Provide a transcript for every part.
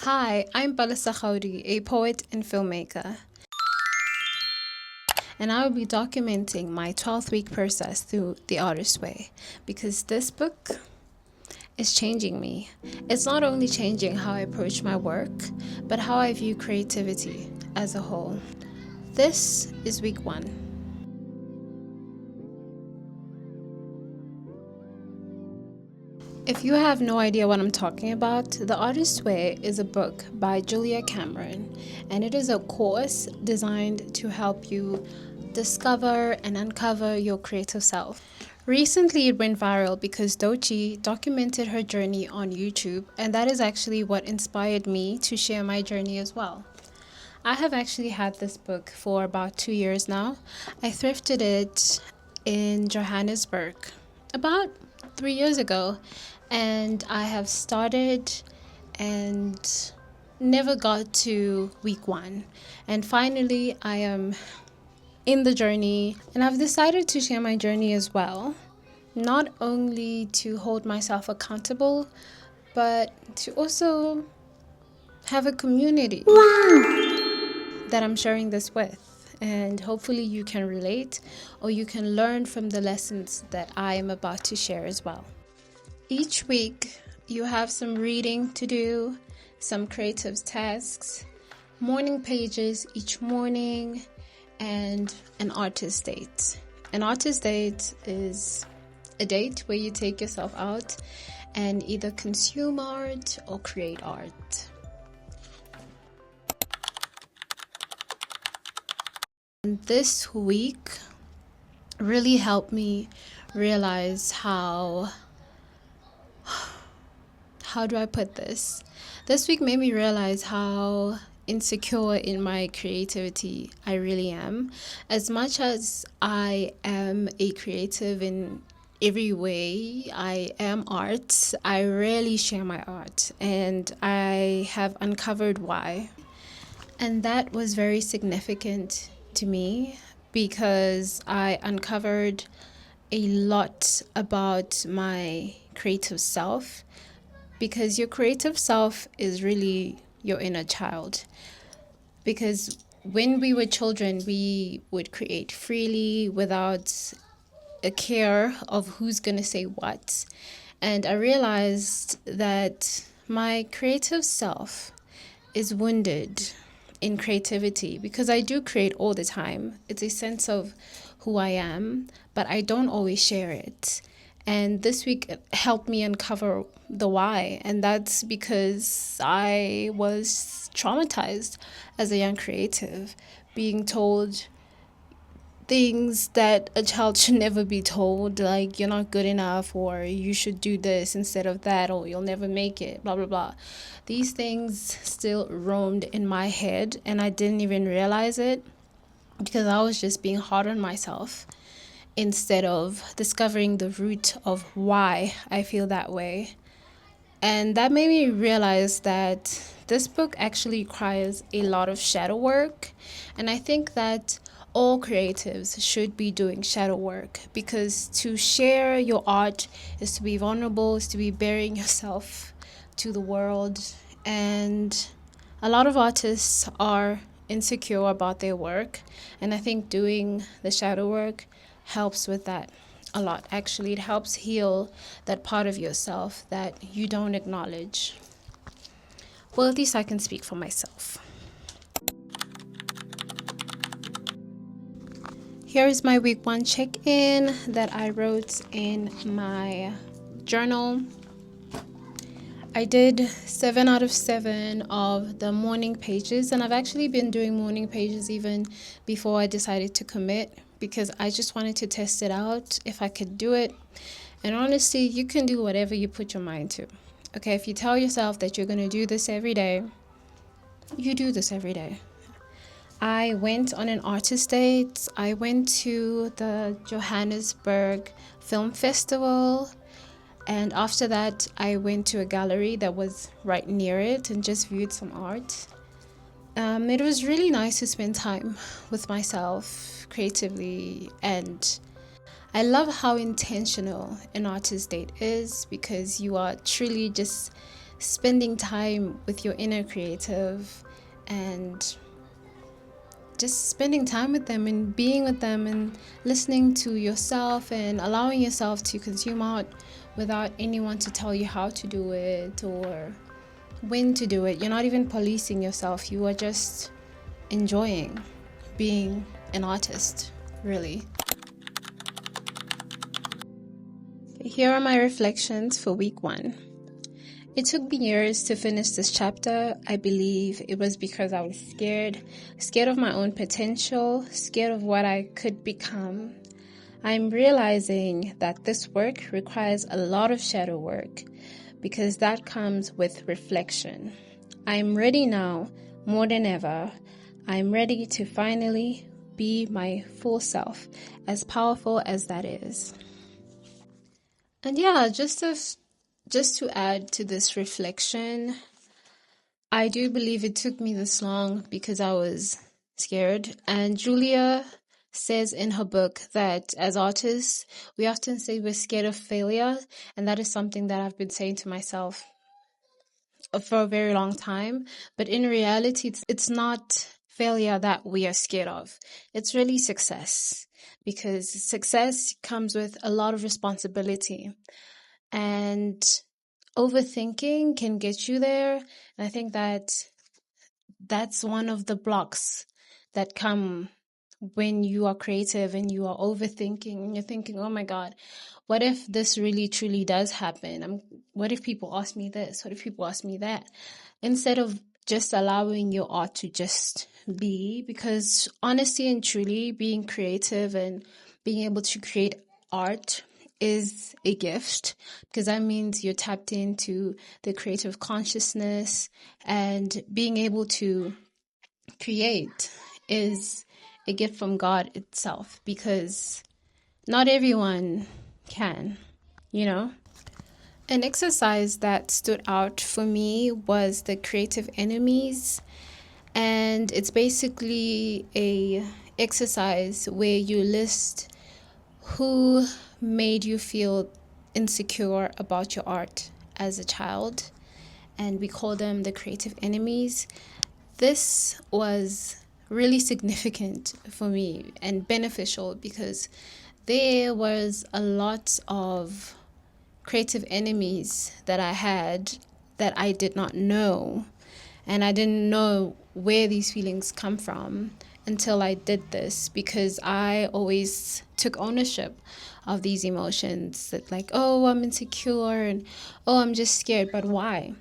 Hi, I'm Balasa Khauri, a poet and filmmaker, and I will be documenting my 12-week process through the artist way because this book is changing me. It's not only changing how I approach my work, but how I view creativity as a whole. This is week 1. If you have no idea what I'm talking about, The Artist's Way is a book by Julia Cameron, and it is a course designed to help you discover and uncover your creative self. Recently, it went viral because Dochi documented her journey on YouTube, and that is actually what inspired me to share my journey as well. I have actually had this book for about 2 years now. I thrifted it in Johannesburg about 3 years ago, and I have started and never got to week 1. And finally, I am in the journey, and I've decided to share my journey as well, not only to hold myself accountable, but to also have a community that I'm sharing this with. And hopefully you can relate or you can learn from the lessons that I am about to share as well. Each week, you have some reading to do, some creative tasks, morning pages each morning, and an artist date. An artist date is a date where you take yourself out and either consume art or create art. And this week really helped me realize how do I put this? This week made me realize how insecure in my creativity I really am. As much as I am a creative in every way, I am art, I rarely share my art, and I have uncovered why. And that was very significant to me because I uncovered a lot about my creative self, because your creative self is really your inner child. Because when we were children, we would create freely without a care of who's going to say what. And I realized that my creative self is wounded in creativity because I do create all the time. It's a sense of who I am, but I don't always share it. And this week helped me uncover the why. And that's because I was traumatized as a young creative, being told things that a child should never be told, like you're not good enough, or you should do this instead of that, or you'll never make it, blah, blah, blah. These things still roamed in my head, and I didn't even realize it because I was just being hard on myself instead of discovering the root of why I feel that way. And that made me realize that this book actually requires a lot of shadow work. And I think that all creatives should be doing shadow work, because to share your art is to be vulnerable, is to be bearing yourself to the world. And a lot of artists are insecure about their work. And I think doing the shadow work helps with that a lot. Actually, it helps heal that part of yourself that you don't acknowledge. Well, at least I can speak for myself. Here is my week 1 check-in that I wrote in my journal. I did 7 out of 7 of the morning pages, and I've actually been doing morning pages even before I decided to commit, because I just wanted to test it out if I could do it. And honestly, you can do whatever you put your mind to. Okay, if you tell yourself that you're going to do this every day, you do this every day. I went on an artist date. I went to the Johannesburg Film Festival. And after that, I went to a gallery that was right near it and just viewed some art. It was really nice to spend time with myself creatively, and I love how intentional an artist date is, because you are truly just spending time with your inner creative and just spending time with them and being with them and listening to yourself and allowing yourself to consume art without anyone to tell you how to do it or when to do it. You're not even policing yourself. You are just enjoying being an artist, really. Here are my reflections for week 1. It took me years to finish this chapter. I believe it was because I was scared of my own potential, scared of what I could become. I'm realizing that this work requires a lot of shadow work because that comes with reflection. I'm ready now, more than ever. I'm ready to finally be my full self, as powerful as that is. And yeah, just to add to this reflection, I do believe it took me this long because I was scared. And Julia says in her book that as artists, we often say we're scared of failure. And that is something that I've been saying to myself for a very long time. But in reality, it's not failure that we are scared of. It's really success, because success comes with a lot of responsibility. And overthinking can get you there. And I think that that's one of the blocks that come when you are creative and you are overthinking and you're thinking, oh my God, what if this really truly does happen? What if people ask me this? What if people ask me that? Instead of just allowing your art to just be, because honestly and truly being creative and being able to create art is a gift, because that means you're tapped into the creative consciousness, and being able to create is a gift from God itself, because not everyone can, you know? An exercise that stood out for me was the creative enemies, and it's basically a exercise where you list who made you feel insecure about your art as a child, and we call them the creative enemies. This was really significant for me and beneficial because there was a lot of creative enemies that I had that I did not know. And I didn't know where these feelings come from until I did this, because I always took ownership of these emotions that, like, oh, I'm insecure and oh, I'm just scared. But why?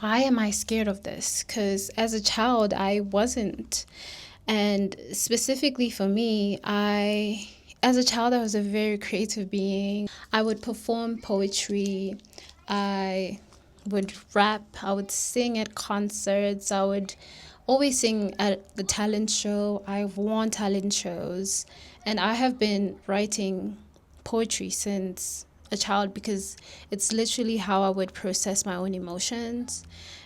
Why am I scared of this? Because as a child, I wasn't. And specifically for me, as a child, I was a very creative being. I would perform poetry. I would rap. I would sing at concerts. I would always sing at the talent show. I've won talent shows. And I have been writing poetry since a child, because it's literally how I would process my own emotions.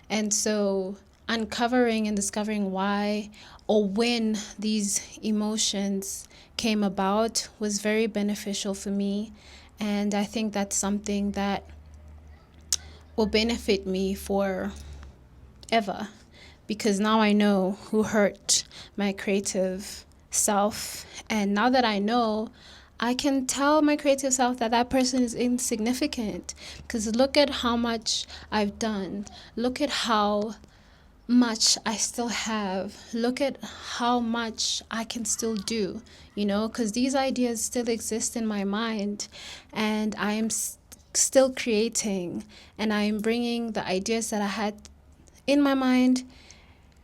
And so uncovering and discovering why or when these emotions came about was very beneficial for me. And I think that's something that will benefit me forever, because now I know who hurt my creative self. And now that I know, I can tell my creative self that that person is insignificant, because look at how much I've done. Look at how much I still have. Look at how much I can still do, because these ideas still exist in my mind, and I am still creating, and I am bringing the ideas that I had in my mind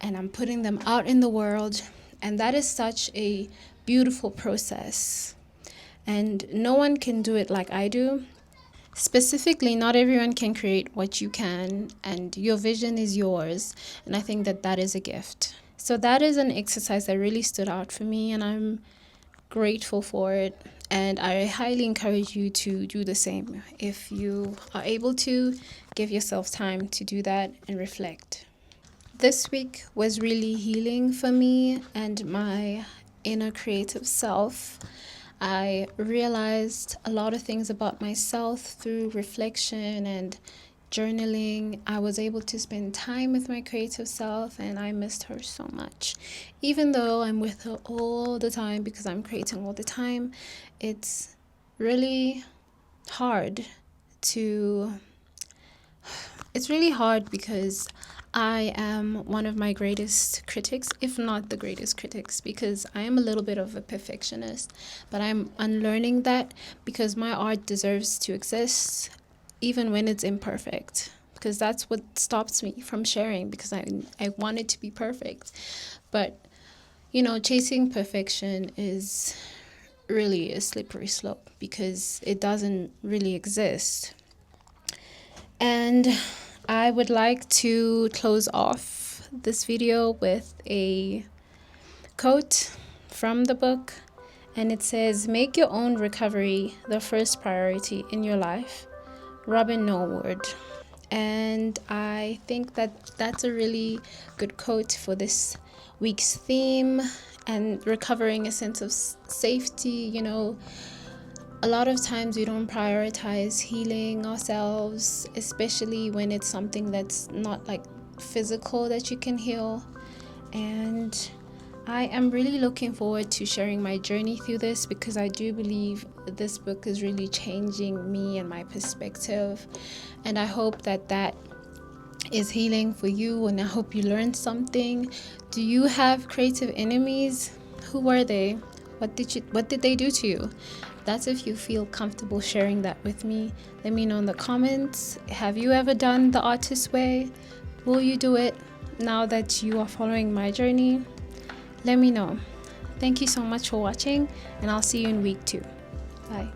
and I'm putting them out in the world. And that is such a beautiful process. And no one can do it like I do. Specifically, not everyone can create what you can, and your vision is yours. And I think that that is a gift. So that is an exercise that really stood out for me, and I'm grateful for it. And I highly encourage you to do the same. If you are able to, give yourself time to do that and reflect. This week was really healing for me and my inner creative self. I realized a lot of things about myself through reflection and journaling. I was able to spend time with my creative self, and I missed her so much. Even though I'm with her all the time because I'm creating all the time, it's really hard to it's really hard because I am one of my greatest critics, if not the greatest critics, because I am a little bit of a perfectionist, but I'm unlearning that because my art deserves to exist even when it's imperfect, because that's what stops me from sharing, because I want it to be perfect. But, chasing perfection is really a slippery slope because it doesn't really exist. And I would like to close off this video with a quote from the book, and it says, "Make your own recovery the first priority in your life." Robin Norwood. And I think that that's a really good quote for this week's theme and recovering a sense of safety. A lot of times we don't prioritize healing ourselves, especially when it's something that's not like physical that you can heal. And I am really looking forward to sharing my journey through this, because I do believe this book is really changing me and my perspective. And I hope that is healing for you, and I hope you learned something. Do you have creative enemies? Who were they? What did they do to you? That's if you feel comfortable sharing that with me. Let me know in the comments. Have you ever done the artist way? Will you do it now that you are following my journey? Let me know. Thank you so much for watching, and I'll see you in week 2. Bye.